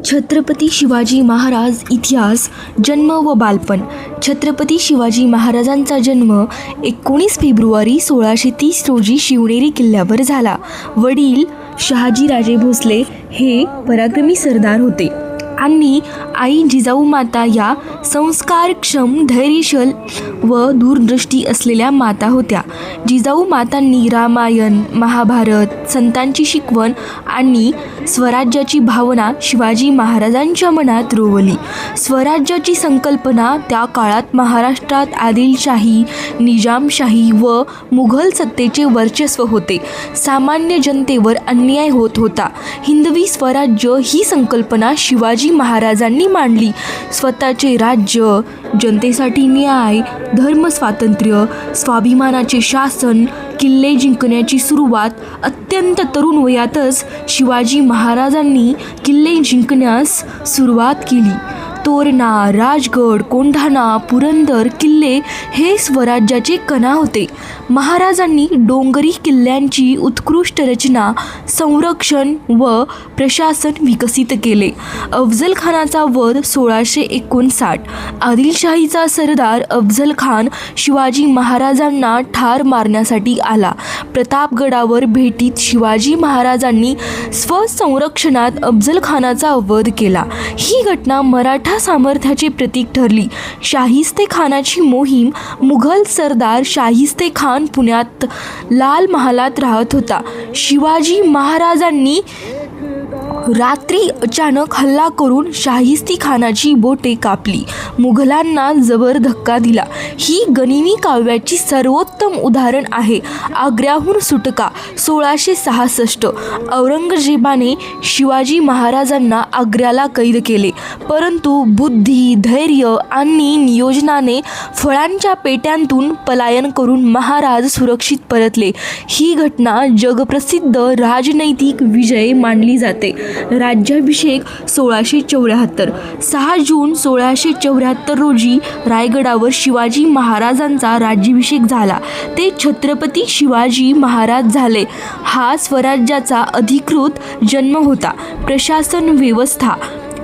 छत्रपती शिवाजी महाराज इतिहास, जन्म व बालपण. छत्रपती शिवाजी महाराजांचा जन्म 19 फेब्रुवारी 1630 रोजी शिवनेरी किल्ल्यावर झाला. वडील शहाजीराजे भोसले हे पराक्रमी सरदार होते आणि आई जिजाऊ माता या संस्कारक्षम, धैर्यशील व दूरदृष्टी असलेल्या माता होत्या. जिजाऊ मातांनी रामायण, महाभारत, संतांची शिकवण आणि स्वराज्याची भावना शिवाजी महाराजांच्या मनात रोवली. स्वराज्याची संकल्पना त्या काळात महाराष्ट्रात आदिलशाही, निजामशाही व मुघल सत्तेचे वर्चस्व होते. सामान्य जनतेवर अन्याय होत होता. हिंदवी स्वराज्य ही संकल्पना शिवाजी महाराजांनी मांडली. स्वतःचे राज्य, जनतेसाठी न्याय, धर्मस्वातंत्र्य, स्वाभिमानाचे शासन, किल्ले जिंकण्याची सुरुवात. अत्यंत तरुण वयातच शिवाजी महाराजांनी किल्ले जिंकण्यास सुरुवात केली. तोरणा, राजगड, कोंढाणा, पुरंदर किल्ले हे स्वराज्याचे कणा होते. महाराजांनी डोंगरी किल्ल्यांची उत्कृष्ट रचना, संरक्षण व प्रशासन विकसित केले. अफझल खानाचा वध 1659. आदिलशाहीचा सरदार अफझल खान शिवाजी महाराजांना ठार मारण्यासाठी आला. प्रतापगडावर भेटीत शिवाजी महाराजांनी स्वसंरक्षणात अफझल खानाचा वध केला. ही घटना मराठा सामर्थ्याचे प्रतीक ठरली. शाहिस्ते खानाची मोहीम. मुघल सरदार शाहिस्ते खान पुण्यात लाल महालात राहत होता. शिवाजी महाराजांनी रात्री अचानक हल्ला करून शाहिस्ते खानाची बोटे कापली. मुघलांना जबर धक्का दिला. ही गनिमी काव्याची सर्वोत्तम उदाहरण आहे. आग्र्याहून सुटका. 1666. औरंगजेबाने शिवाजी महाराजांना आग्र्याला कैद केले, परंतु बुद्धी, धैर्य आणि नियोजनाने फळांच्या पेट्यांतून पलायन करून महाराज सुरक्षित परतले. ही घटना जगप्रसिद्ध राजनैतिक विजय मानली जाते. राज्याभिषेक 1674. 6 जून 1674 रोजी रायगडावर शिवाजी महाराजांचा राज्याभिषेक झाला. ते छत्रपती शिवाजी महाराज झाले. हा स्वराज्याचा अधिकृत जन्म होता. प्रशासन व्यवस्था.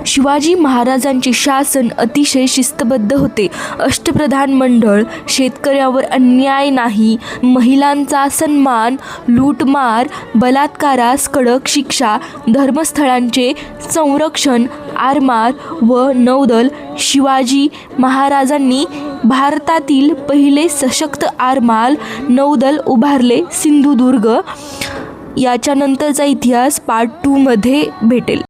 शिवाजी महाराजांचे शासन अतिशय शिस्तबद्ध होते. अष्टप्रधान मंडळ, शेतकऱ्यावर अन्याय नाही, महिलांचा सन्मान, लूटमार, बलात्कारास कडक शिक्षा, धर्मस्थळांचे संरक्षण, आरमार व नौदल. शिवाजी महाराजांनी भारतातील पहिले सशक्त आरमार नौदल उभारले. सिंधुदुर्ग. याच्यानंतरचा इतिहास पार्ट 2 मध्ये भेटेल.